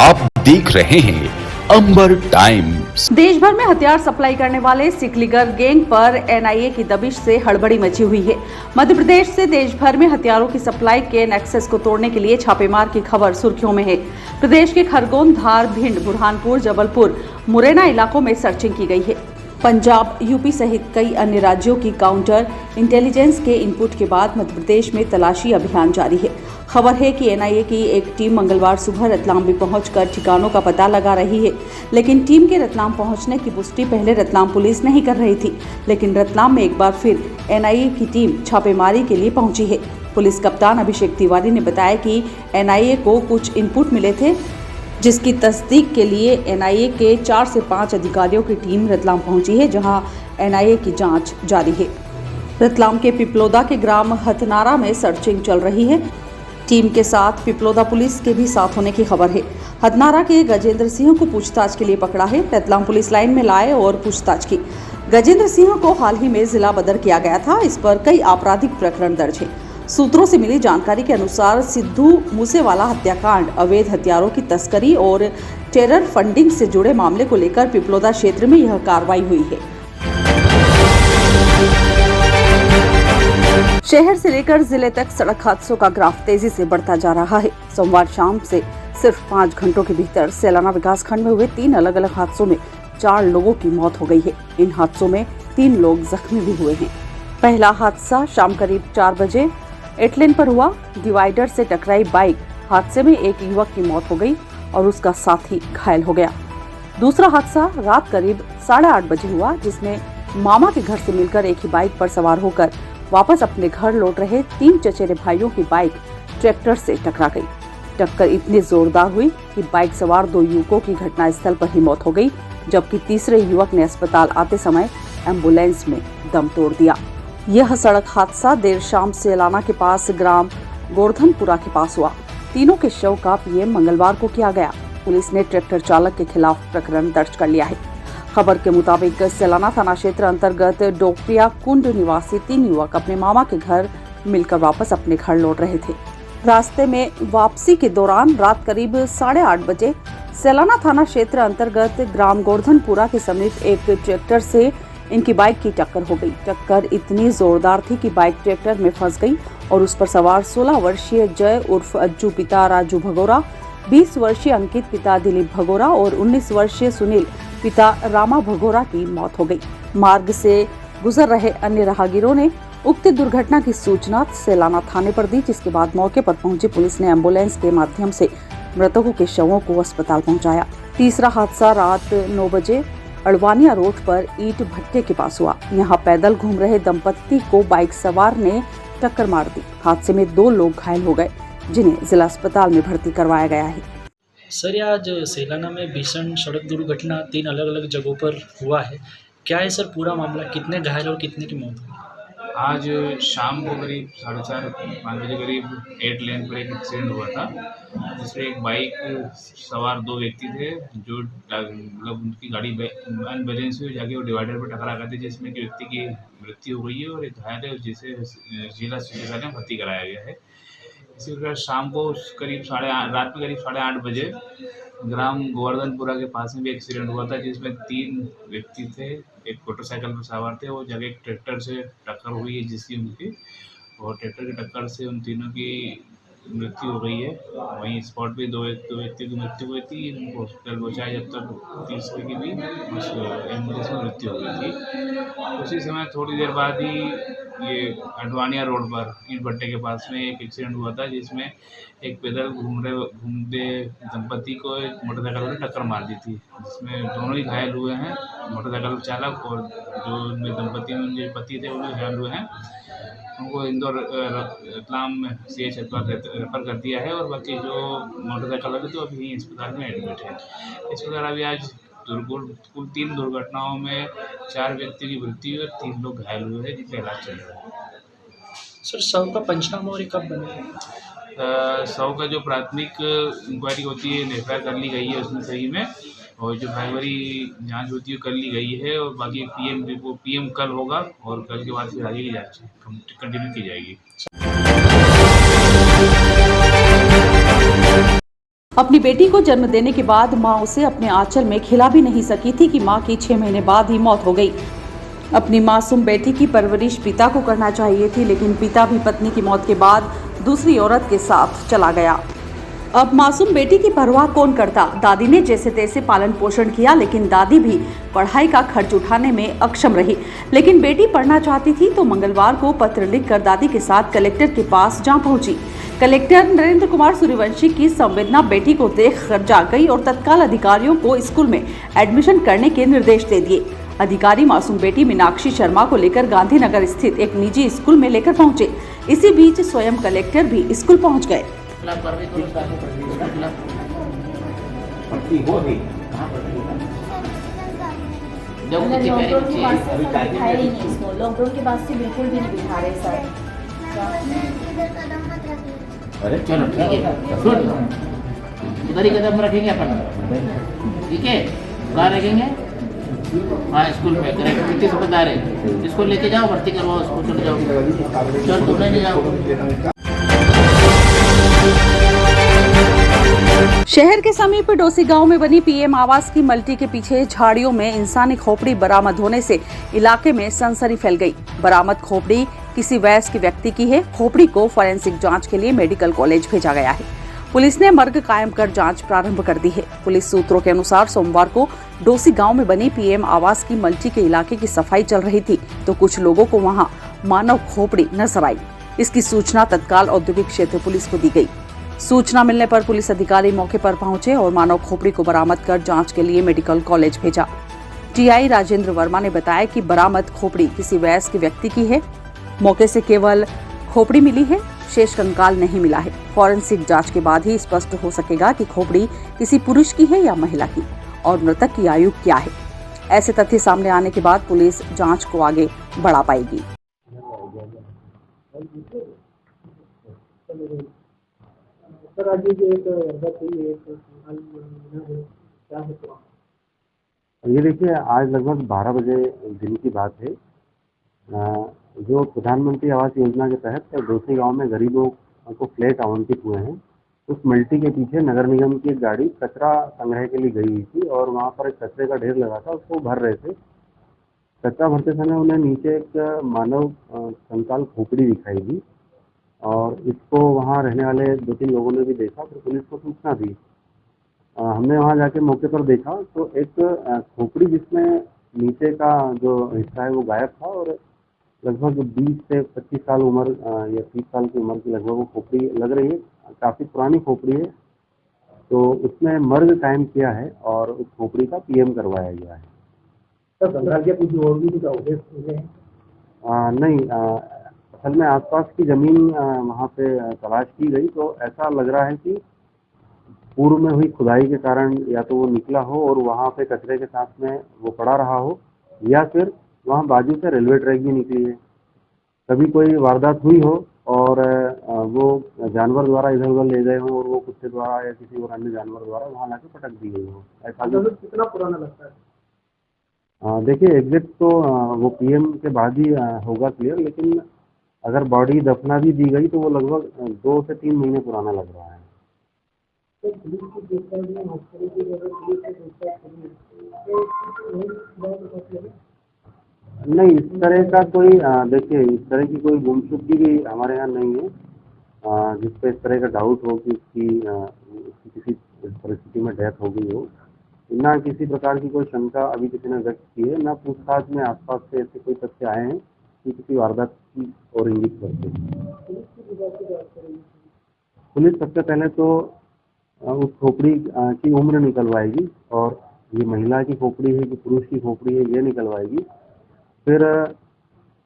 आप देख रहे हैं अंबर टाइम्स। देश भर में हथियार सप्लाई करने वाले सिकलीगर गैंग पर एनआईए की दबिश से हड़बड़ी मची हुई है। मध्य प्रदेश से देश भर में हथियारों की सप्लाई के नेक्सस को तोड़ने के लिए छापेमार की खबर सुर्खियों में है। प्रदेश के खरगोन, धार, भिंड, बुरहानपुर, जबलपुर, मुरैना इलाकों में सर्चिंग की गई है। पंजाब, यूपी सहित कई अन्य राज्यों की काउंटर इंटेलिजेंस के इनपुट के बाद मध्य प्रदेश में तलाशी अभियान जारी है। खबर है कि एनआईए की एक टीम मंगलवार सुबह रतलाम भी पहुंचकर ठिकानों का पता लगा रही है, लेकिन टीम के रतलाम पहुंचने की पुष्टि पहले रतलाम पुलिस नहीं कर रही थी। लेकिन रतलाम में एक बार फिर एनआईए की टीम छापेमारी के लिए पहुंची है। पुलिस कप्तान अभिषेक तिवारी ने बताया कि एनआईए को कुछ इनपुट मिले थे, जिसकी तस्दीक के लिए एनआईए के 4 से 5 अधिकारियों की टीम रतलाम पहुंची है, जहां एनआईए की जांच जारी है। रतलाम के पिपलोदा के ग्राम हथनारा में सर्चिंग चल रही है। टीम के साथ पिपलोदा पुलिस के भी साथ होने की खबर है। हथनारा के गजेंद्र सिंह को पूछताछ के लिए पकड़ा है। रतलाम पुलिस लाइन में लाए और पूछताछ की। गजेंद्र सिंह को हाल ही में जिला बदर किया गया था। इस पर कई आपराधिक प्रकरण दर्ज है। सूत्रों से मिली जानकारी के अनुसार सिद्धू मूसेवाला हत्याकांड, अवैध हथियारों की तस्करी और टेरर फंडिंग से जुड़े मामले को लेकर पिपलोदा क्षेत्र में यह कार्रवाई हुई है। शहर से लेकर जिले तक सड़क हादसों का ग्राफ तेजी से बढ़ता जा रहा है। सोमवार शाम से सिर्फ 5 घंटों के भीतर सेलाना विकासखंड में हुए 3 अलग अलग हादसों में 4 लोगों की मौत हो गई है। इन हादसों में 3 लोग जख्मी भी हुए हैं। पहला हादसा शाम करीब 4 बजे एटलेन पर हुआ। डिवाइडर से टकराई बाइक हादसे में एक युवक की मौत हो गई और उसका साथी घायल हो गया। दूसरा हादसा रात करीब 8:30 बजे हुआ, जिसमें मामा के घर से मिलकर एक ही बाइक पर सवार होकर वापस अपने घर लौट रहे 3 चचेरे भाइयों की बाइक ट्रैक्टर से टकरा गई। टक्कर इतनी जोरदार हुई कि बाइक सवार 2 युवकों की घटनास्थल पर ही मौत हो गई, जबकि तीसरे युवक ने अस्पताल आते समय एम्बुलेंस में दम तोड़ दिया। यह सड़क हादसा देर शाम सेलाना के पास ग्राम गोवर्धनपुरा के पास हुआ। तीनों के शव का पीएम मंगलवार को किया गया। पुलिस ने ट्रैक्टर चालक के खिलाफ प्रकरण दर्ज कर लिया है। खबर के मुताबिक सेलाना थाना क्षेत्र अंतर्गत डोकरिया कुंड निवासी 3 युवक अपने मामा के घर मिलकर वापस अपने घर लौट रहे थे। रास्ते में वापसी के दौरान रात करीब 8:30 बजे सेलाना थाना क्षेत्र अंतर्गत ग्राम गोवर्धनपुरा के समीप एक ट्रैक्टर से इनकी बाइक की टक्कर हो गई। टक्कर इतनी जोरदार थी कि बाइक ट्रैक्टर में फंस गई और उस पर सवार 16 वर्षीय जय उर्फ अज्जू पिता राजू भगोरा, 20 वर्षीय अंकित पिता दिलीप भगोरा और 19 वर्षीय सुनील पिता रामा भगोरा की मौत हो गई। मार्ग से गुजर रहे अन्य राहगीरों ने उक्त दुर्घटना की सूचना सेलाना थाने पर दी, जिसके बाद मौके पर पहुंची पुलिस ने एम्बुलेंस के माध्यम से मृतकों के शवों को अस्पताल पहुंचाया। तीसरा हादसा रात 9 बजे अड़वानिया रोड पर ईंट भट्टे के पास हुआ। यहाँ पैदल घूम रहे दंपति को बाइक सवार ने टक्कर मार दी। हादसे में 2 लोग घायल हो गए, जिन्हें जिला अस्पताल में भर्ती करवाया गया है। सर, आज सेलाना में भीषण सड़क दुर्घटना 3 अलग अलग जगहों पर हुआ है। क्या है सर पूरा मामला? कितने घायल और कितने की मौत हुई? आज शाम को करीब 4:30-5 बजे करीब 8 लेन पर एक एक्सीडेंट हुआ था, जिसमें एक बाइक सवार 2 व्यक्ति थे, जो मतलब उनकी गाड़ी अनबैलेंस हुई, जाके वो डिवाइडर पर टकरा गए थे, जिसमें एक व्यक्ति की मृत्यु हुई है और एक घायल है, जिसे जिला चिकित्सालय में भर्ती कराया गया है। इसी प्रकार शाम को करीब रात में करीब 8:30 बजे ग्राम गोवर्धनपुरा के पास में भी एक्सीडेंट हुआ था, जिसमें 3 व्यक्ति थे, एक मोटरसाइकिल पर सवार थे। वो जगह एक ट्रैक्टर से टक्कर हुई है, जिसकी उनकी और ट्रैक्टर की टक्कर से उन तीनों की मृत्यु हो गई है। वहीं स्पॉट पे 2 व्यक्तियों की मृत्यु हुई थी, उनको हॉस्पिटल पहुँचाया, जब तक तीसरे की भी उस एम्बुलेंस में मृत्यु हो गई थी। उसी समय थोड़ी देर बाद ही ये अडवानिया रोड पर ईंट भट्टे के पास में एक एक्सीडेंट हुआ था, जिसमें एक पैदल घूमते दंपति को एक मोटरसाइकिल ने टक्कर मार दी थी, जिसमें दोनों ही घायल हुए हैं, मोटरसाइकिल चालक और जो उनमें दंपति में उनके पति थे, वो भी घायल हुए हैं। उनको इंदौर रतलाम CH अस्पताल रेफर कर दिया है और बाकी जो मोटरसाइकिल वाले तो अभी अस्पताल में एडमिट है। इस प्रकार अभी आज कुल 3 दुर्घटनाओं में 4 व्यक्ति की मृत्यु और 3 लोग घायल हुए हैं, जिनका इलाज चल रहा है। सर, शव का पंचनामा और ये कब बनेगा? शव का जो प्राथमिक इंक्वायरी होती है एफआईआर कर ली गई है उसमें सही में, और जो प्राइमरी जांच होती है कर ली गई है, और बाकी पीएम कल होगा और कल के बाद फिर आगे की जांच कंटिन्यू की जाएगी। अपनी बेटी को जन्म देने के बाद मां उसे अपने आंचल में खिला भी नहीं सकी थी कि मां की 6 महीने बाद ही मौत हो गई। अपनी मासूम बेटी की परवरिश पिता को करना चाहिए थी, लेकिन पिता भी पत्नी की मौत के बाद दूसरी औरत के साथ चला गया। अब मासूम बेटी की परवाह कौन करता। दादी ने जैसे तैसे पालन पोषण किया, लेकिन दादी भी पढ़ाई का खर्च उठाने में अक्षम रही। लेकिन बेटी पढ़ना चाहती थी तो मंगलवार को पत्र लिखकर दादी के साथ कलेक्टर के पास जा पहुंची। कलेक्टर नरेंद्र कुमार सूर्यवंशी की संवेदना बेटी को देखकर जाग गई और तत्काल अधिकारियों को स्कूल में एडमिशन करने के निर्देश दे दिए। अधिकारी मासूम बेटी मीनाक्षी शर्मा को लेकर गांधीनगर स्थित एक निजी स्कूल में लेकर पहुंचे। इसी बीच स्वयं कलेक्टर भी स्कूल पहुंच गए। लॉकडाउन के बाद से बिल्कुल भी नहीं बिठा रहे सर। अरे चलो ठीक है, सुन इधर ही कदम रखेंगे अपन, ठीक है? कहाँ रखेंगे? हाँ स्कूल में कितने से बता रहे, इसको लेके जाओ, भर्ती करवाओ, इसको चले जाओ, चल तुमने नहीं जाओ। शहर के समीप डोसी गांव में बनी पीएम आवास की मल्टी के पीछे झाड़ियों में इंसानी खोपड़ी बरामद होने से इलाके में सनसनी फैल गई। बरामद खोपड़ी किसी वयस्क व्यक्ति की है। खोपड़ी को फोरेंसिक जांच के लिए मेडिकल कॉलेज भेजा गया है। पुलिस ने मर्ग कायम कर जांच प्रारंभ कर दी है। पुलिस सूत्रों के अनुसार सोमवार को डोसी गांव में बनी पीएम आवास की मल्टी के इलाके की सफाई चल रही थी तो कुछ लोगों को वहां मानव खोपड़ी नजर आई। इसकी सूचना तत्काल औद्योगिक क्षेत्र पुलिस को दी गई। सूचना मिलने पर पुलिस अधिकारी मौके पर पहुंचे और मानव खोपड़ी को बरामद कर जांच के लिए मेडिकल कॉलेज भेजा। टीआई राजेंद्र वर्मा ने बताया कि बरामद खोपड़ी किसी वयस्क व्यक्ति की है। मौके से केवल खोपड़ी मिली है, शेष कंकाल नहीं मिला है। फॉरेंसिक जांच के बाद ही स्पष्ट हो सकेगा कि खोपड़ी किसी पुरुष की है या महिला की और मृतक की आयु क्या है। ऐसे तथ्य सामने आने के बाद पुलिस जांच को आगे बढ़ा पाएगी। ये देखिए, आज लगभग 12 बजे दिन की बात है। जो प्रधानमंत्री आवास योजना के तहत डोसी गांव में गरीबों को फ्लैट आवंटित हुए हैं, उस मल्टी के पीछे नगर निगम की एक गाड़ी कचरा संग्रह के लिए गई हुई थी और वहां पर एक कचरे का ढेर लगा था, उसको भर रहे थे। कचरा भरते समय उन्हें नीचे एक मानव कंकाल खोपड़ी दिखाई दी और इसको वहाँ रहने वाले 2-3 लोगों ने भी देखा, फिर पुलिस को सूचना दी। हमने वहाँ जाके मौके पर देखा तो एक खोपड़ी जिसमें नीचे का जो हिस्सा है वो गायब था और लगभग 20 से 25 साल उम्र या 30 साल की उम्र की लगभग वो खोपड़ी लग रही है। काफ़ी पुरानी खोपड़ी है, तो उसमें मर्ग कायम किया है और उस खोपड़ी का पीएम करवाया गया है। सर कंकाल के कुछ और भी कुछ अवशेष हैं? नहीं, असल में आसपास की ज़मीन वहाँ पे तलाश की गई तो ऐसा लग रहा है कि पूर्व में हुई खुदाई के कारण या तो वो निकला हो और वहाँ पे कचरे के साथ में वो पड़ा रहा हो, या फिर वहाँ बाजू से रेलवे ट्रैक भी निकली है। कभी कोई वारदात हुई हो और वो जानवर द्वारा इधर उधर ले गए हों और वो कुत्ते द्वारा या किसी और अन्य जानवर द्वारा वहाँ लाके पटक दी गई हो, ऐसा कितना पुराना लगता है? देखिए, एग्जैक्ट तो वो पीएम के बाद ही होगा क्लियर, लेकिन अगर बॉडी दफना भी दी गई तो वो लगभग 2 से 3 महीने पुराना लग रहा है। तो पुलिस की गिरफ्तारी में हॉस्पिटल की अगर पुलिस ने गिरफ्तार नहीं, इस तरह का कोई देखिए, इस तरह की कोई गुमशुदगी भी हमारे यहाँ नहीं है जिस पर इस तरह का डाउट हो कि उसकी किसी परिस्थिति में डेथ हो गई हो। ना किसी प्रकार की कोई शंका अभी किसी ने व्यक्त की है, ना पूछताछ में आसपास से ऐसे कोई तथ्य आए हैं कि किसी वारदात की ओर इंगित करते हैं। पुलिस सबसे पहले तो उस खोपड़ी की उम्र निकलवाएगी और ये महिला की खोपड़ी है कि पुरुष की खोपड़ी है ये निकलवाएगी। फिर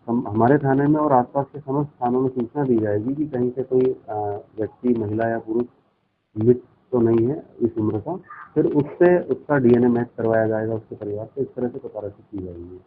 हमारे थाने में और आसपास के समस्त थानों में सूचना दी जाएगी कि कहीं से कोई व्यक्ति, महिला या पुरुष मृत तो नहीं है इस उम्र का। फिर उससे उसका डीएनए मैच करवाया जाएगा उसके परिवार से। इस तरह से पता की जाएगी।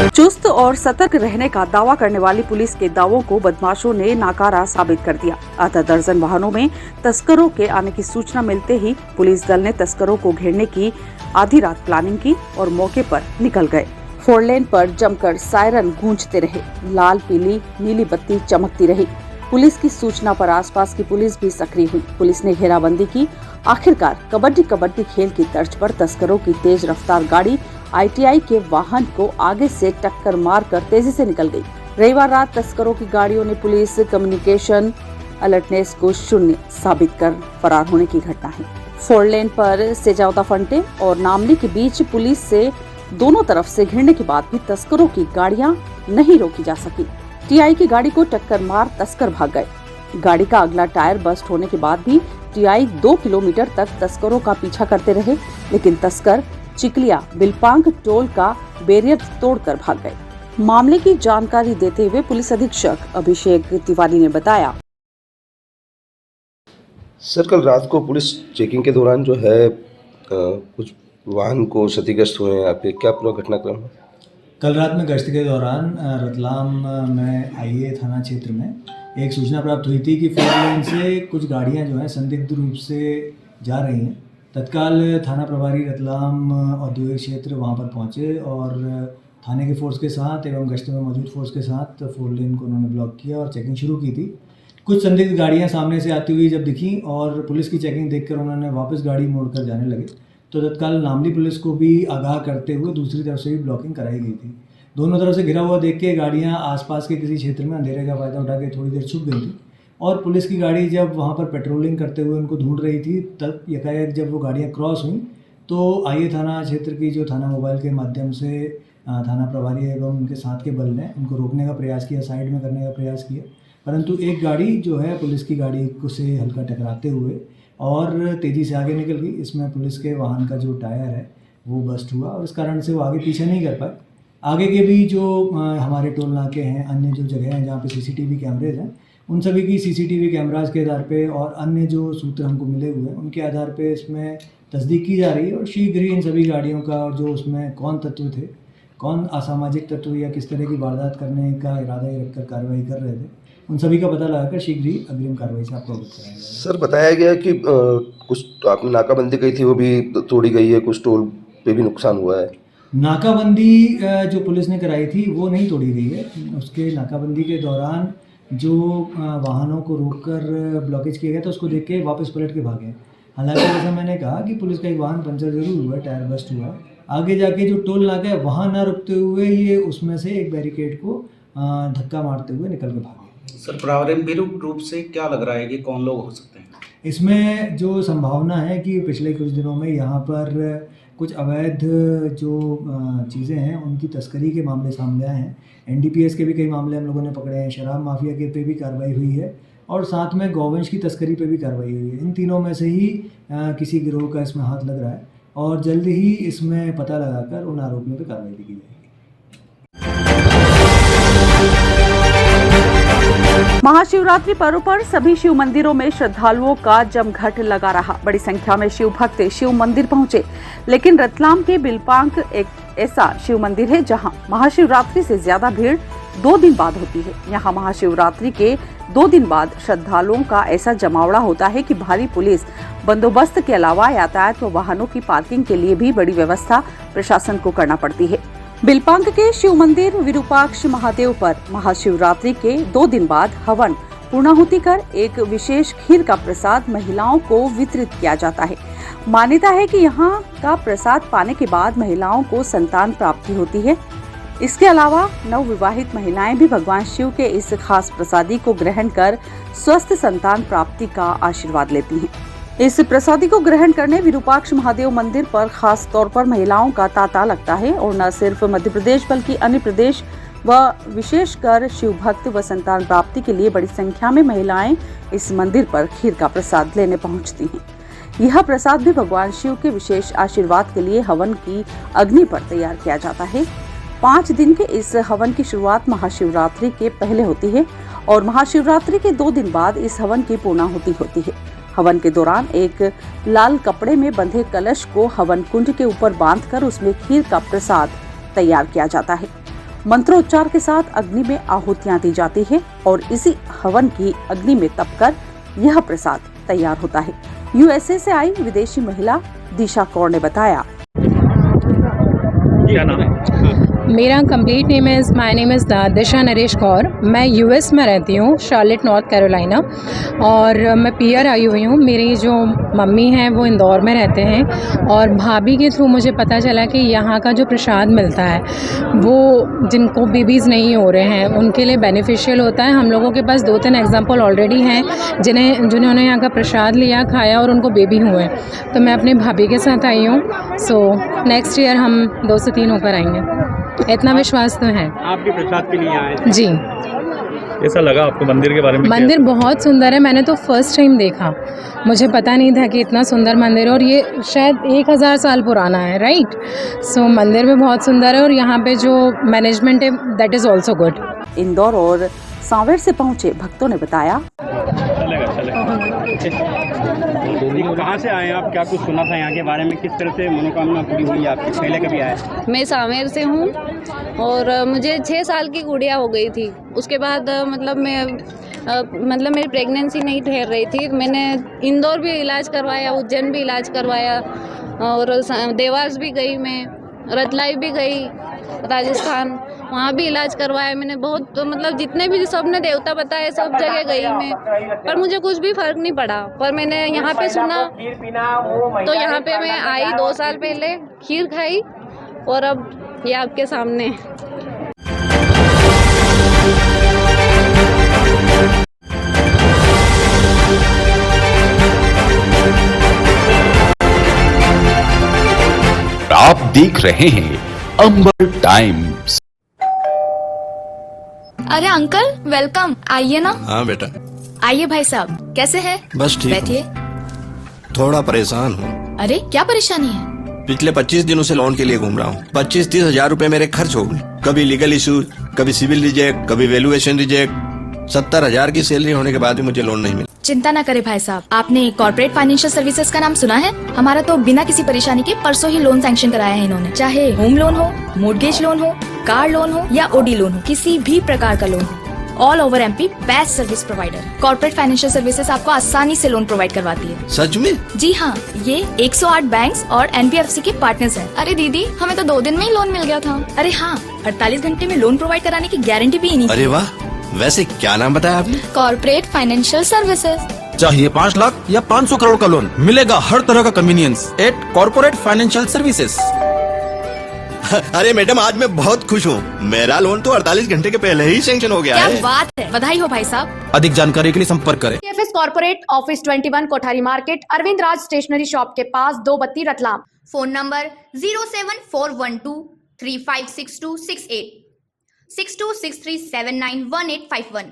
चुस्त और सतर्क रहने का दावा करने वाली पुलिस के दावों को बदमाशों ने नाकारा साबित कर दिया। आधा दर्जन वाहनों में तस्करों के आने की सूचना मिलते ही पुलिस दल ने तस्करों को घेरने की आधी रात प्लानिंग की और मौके पर निकल गए। 4 लेन पर जमकर सायरन गूंजते रहे, लाल पीली नीली बत्ती चमकती रही। पुलिस की सूचना पर आसपास की पुलिस भी सक्रिय हुई। पुलिस ने घेराबंदी की। आखिरकार कबड्डी खेल की तर्ज पर तस्करों की तेज रफ्तार गाड़ी ITI के वाहन को आगे से टक्कर मारकर तेजी से निकल गई। रविवार रात तस्करों की गाड़ियों ने पुलिस कम्युनिकेशन अलर्टनेस को शून्य साबित कर फरार होने की घटना है। 4 लेन पर सेजावता फंटे और नामली के बीच पुलिस से दोनों तरफ से घिरने के बाद भी तस्करों की गाड़ियां नहीं रोकी जा सकी। TI की गाड़ी को टक्कर मार तस्कर भाग गए। गाड़ी का अगला टायर बस्ट होने के बाद भी TI 2 किलोमीटर तक तस्करों का पीछा करते रहे, लेकिन तस्कर चिकलिया बिलपांग टोल का बैरियर तोड़कर भाग गए। मामले की जानकारी देते हुए पुलिस अधीक्षक अभिषेक तिवारी ने बताया। सर, कल रात को पुलिस चेकिंग के दौरान जो है कुछ वाहन को क्षतिग्रस्त हुए हैं आपके, क्या पूरा घटनाक्रम है? कल रात में गश्त के दौरान रतलाम में IA थाना क्षेत्र में एक सूचना प्राप्त हुई थी कि 4 लेन से कुछ गाड़ियां जो हैं संदिग्ध रूप से जा रही हैं। तत्काल थाना प्रभारी रतलाम औद्योगिक क्षेत्र वहां पर पहुंचे और थाने के फोर्स के साथ एवं गश्त में मौजूद फोर्स के साथ 4 लेन को उन्होंने ब्लॉक किया और चेकिंग शुरू की थी। कुछ संदिग्ध गाड़ियां सामने से आती हुई जब दिखी और पुलिस की चेकिंग देखकर उन्होंने वापस गाड़ी मोड़कर जाने लगे, तो तत्काल नामली पुलिस को भी आगाह करते हुए दूसरी तरफ से भी ब्लॉकिंग कराई गई थी। दोनों तरफ से घिरा हुआ देख के गाड़ियां आसपास के किसी क्षेत्र में अंधेरे का फ़ायदा उठा के थोड़ी देर छुप गई थी और पुलिस की गाड़ी जब वहां पर पेट्रोलिंग करते हुए उनको ढूंढ रही थी, तब यकायक जब वो गाड़ियाँ क्रॉस हुई तो IA थाना क्षेत्र की जो थाना मोबाइल के माध्यम से थाना प्रभारी एवं उनके साथ के बल ने उनको रोकने का प्रयास किया, साइड में करने का प्रयास किया, परंतु एक गाड़ी जो है पुलिस की गाड़ी को से हल्का टकराते हुए और तेज़ी से आगे निकल गई। इसमें पुलिस के वाहन का जो टायर है वो बस्ट हुआ और इस कारण से वो आगे पीछे नहीं कर पाए। आगे के भी जो हमारे टोल नाके हैं, अन्य जो जगह हैं जहाँ पे CCTV कैमरेज हैं, उन सभी की CCTV कैमराज के आधार पे और अन्य जो सूत्र हमको मिले हुए हैं उनके आधार पे इसमें तस्दीक की जा रही है और शीघ्र ही इन सभी गाड़ियों का जो उसमें कौन तत्व थे, कौन असामाजिक तत्व या किस तरह की वारदात करने का इरादा रखकर कार्रवाई कर रहे थे, उन सभी का पता लगाकर शीघ्र ही अग्रिम कार्रवाई से आपको अवगत कराएंगे। सर, बताया गया कि कुछ आपने नाकाबंदी की थी वो भी तोड़ी गई है, कुछ टोल पे भी नुकसान हुआ है। नाकाबंदी जो पुलिस ने कराई थी वो नहीं तोड़ी गई है। उसके नाकाबंदी के दौरान जो वाहनों को रोककर ब्लॉकेज किया गया था उसको देख के वापस पलट के भागे। हालांकि जैसा मैंने कहा कि पुलिस का एक वाहन पंचर जरूर हुआ, टायर बस्ट हुआ। आगे जाके जो टोल नाका है वहाँ ना रुकते हुए ये उसमें से एक बैरिकेड को धक्का मारते हुए निकल के भागे। सर, प्रारंभिक रूप से क्या लग रहा है कि कौन लोग हो सकते हैं? इसमें जो संभावना है कि पिछले कुछ दिनों में यहाँ पर कुछ अवैध जो चीज़ें हैं उनकी तस्करी के मामले सामने आए हैं। NDPS के भी कई मामले हम लोगों ने पकड़े हैं, शराब माफिया के पे भी कार्रवाई हुई है और साथ में गौवंश की तस्करी पे भी कार्रवाई हुई है। इन तीनों में से ही किसी गिरोह का इसमें हाथ लग रहा है और जल्द ही इसमें पता लगाकर उन आरोपियों पर कार्रवाई की जाएगी। महाशिवरात्रि पर्व पर सभी शिव मंदिरों में श्रद्धालुओं का जमघट लगा रहा। बड़ी संख्या में शिव भक्त शिव मंदिर पहुंचे, लेकिन रतलाम के बिलपांग एक ऐसा शिव मंदिर है जहां महाशिवरात्रि से ज्यादा भीड़ 2 दिन बाद होती है। यहां महाशिवरात्रि के 2 दिन बाद श्रद्धालुओं का ऐसा जमावड़ा होता है कि भारी पुलिस बंदोबस्त के अलावा यातायात व वाहनों की पार्किंग के लिए भी बड़ी व्यवस्था प्रशासन को करना पड़ती है। बिलपांग के शिव मंदिर विरूपाक्ष महादेव पर महाशिवरात्रि के 2 दिन बाद हवन पूर्णाहुति कर एक विशेष खीर का प्रसाद महिलाओं को वितरित किया जाता है। मान्यता है कि यहाँ का प्रसाद पाने के बाद महिलाओं को संतान प्राप्ति होती है। इसके अलावा नवविवाहित महिलाएं भी भगवान शिव के इस खास प्रसादी को ग्रहण कर स्वस्थ संतान प्राप्ति का आशीर्वाद लेती हैं। इस प्रसादी को ग्रहण करने विरूपाक्ष महादेव मंदिर पर खास तौर पर महिलाओं का तांता लगता है और न सिर्फ मध्य प्रदेश बल्कि अन्य प्रदेश व विशेषकर शिव भक्त व संतान प्राप्ति के लिए बड़ी संख्या में महिलाएं इस मंदिर पर खीर का प्रसाद लेने पहुंचती हैं। यह प्रसाद भी भगवान शिव के विशेष आशीर्वाद के लिए हवन की अग्नि पर तैयार किया जाता है। 5 दिन के इस हवन की शुरुआत महाशिवरात्रि के पहले होती है और महाशिवरात्रि के 2 दिन बाद इस हवन की पूर्णाहुति होती है। हवन के दौरान एक लाल कपड़े में बंधे कलश को हवन कुंड के ऊपर बांधकर उसमें खीर का प्रसाद तैयार किया जाता है। मंत्रोच्चार के साथ अग्नि में आहुतियां दी जाती है और इसी हवन की अग्नि में तपकर यह प्रसाद तैयार होता है। USA से आई विदेशी महिला दिशा कौर ने बताया। क्या नाम है? मेरा कंप्लीट माय नेम इज़ दिशा नरेश कौर। मैं यूएस में रहती हूँ, शार्लेट नॉर्थ कैरोलिना, और मैं पीआर आई हुई हूँ। मेरी जो मम्मी हैं वो इंदौर में रहते हैं, और भाभी के थ्रू मुझे पता चला कि यहाँ का जो प्रसाद मिलता है वो जिनको बेबीज़ नहीं हो रहे हैं उनके लिए बेनिफिशियल होता है। हम लोगों के पास 2-3 एग्जांपल ऑलरेडी हैं जिन्होंने यहाँ का प्रसाद लिया, खाया और उनको बेबी हुए। तो मैं अपनी भाभी के साथ आई हूँ। सो नेक्स्ट ईयर हम 2 से 3 होकर आएंगे, इतना विश्वास तो है। आपके प्रसाद के लिए आए जी। कैसा लगा आपको मंदिर के बारे में? मंदिर बहुत सुंदर है। मैंने तो फर्स्ट टाइम देखा, मुझे पता नहीं था कि इतना सुंदर मंदिर है, और ये शायद 1000 साल पुराना है, राइट? सो मंदिर भी बहुत सुंदर है, और यहाँ पे जो मैनेजमेंट है that is also good. Indore और सांवेर से पहुंचे भक्तों ने बताया, कहाँ से आए आप? क्या कुछ सुना था यहाँ के बारे में? किस तरह से मनोकामना पूरी हुई आपकी? पहले कभी आए? मैं सांवेर से हूँ, और मुझे 6 साल की गुड़िया हो गई थी। उसके बाद मेरी प्रेगनेंसी नहीं ठहर रही थी। मैंने इंदौर भी इलाज करवाया, उज्जैन भी इलाज करवाया, और देवास भी गई, मैं रतलाई भी गई, राजस्थान, वहाँ भी इलाज करवाया मैंने। बहुत जितने भी सबने देवता बताए सब जगह गई मैं, पर मुझे कुछ भी फ़र्क नहीं पड़ा। पर मैंने यहाँ पे सुना तो यहाँ पे मैं आई 2 साल पहले, खीर खाई, और अब ये आपके सामने। आप देख रहे हैं अंबर टाइम्स। अरे अंकल, वेलकम, आइए ना। हाँ बेटा। आइए भाई साहब, कैसे हैं? बस ठीक। बैठिए। थोड़ा परेशान हूँ। अरे क्या परेशानी है? पिछले 25 दिनों से लोन के लिए घूम रहा हूँ। 25-30 हजार रुपए मेरे खर्च हो गए। कभी लीगल इशू, कभी सिविल रिजेक्ट, कभी वैल्यूएशन रिजेक्ट। 70,000 की सैलरी होने के बाद भी मुझे लोन नहीं मिला। चिंता ना करें भाई साहब, आपने कॉर्पोरेट फाइनेंशियल सर्विसेज का नाम सुना है? हमारा तो बिना किसी परेशानी के परसों ही लोन सैंक्शन कराया है इन्होंने। चाहे होम लोन हो, मोर्गेज लोन हो, कार लोन हो या ओडी लोन हो, किसी भी प्रकार का लोन हो, all over MP best service provider. Corporate financial services आपको आसानी से लोन प्रोवाइड करवाती है। सच में? जी हाँ, ये 108 बैंक्स और एनबीएफसी के पार्टनर्स हैं। अरे दीदी, हमें तो 2 दिन में ही लोन मिल गया था। अरे हाँ, 48 घंटे में लोन प्रोवाइड कराने की गारंटी भी इन्हीं। अरे वाह, वैसे क्या नाम बताया आपने? Corporate financial services. चाहिए 5 लाख या 500 करोड़ का लोन, मिलेगा हर तरह का convenience at corporate financial services. अरे मैडम, आज मैं बहुत खुश हूँ। मेरा लोन तो 48 घंटे के पहले ही सैंक्शन हो गया है। क्या बात है, बधाई हो भाई साहब। अधिक जानकारी के लिए संपर्क करें। KFS corporate office 21 Kothari market, Arvind Raj stationery shop के पास, 232 रतलाम। Phone number 07412356268 6263791851।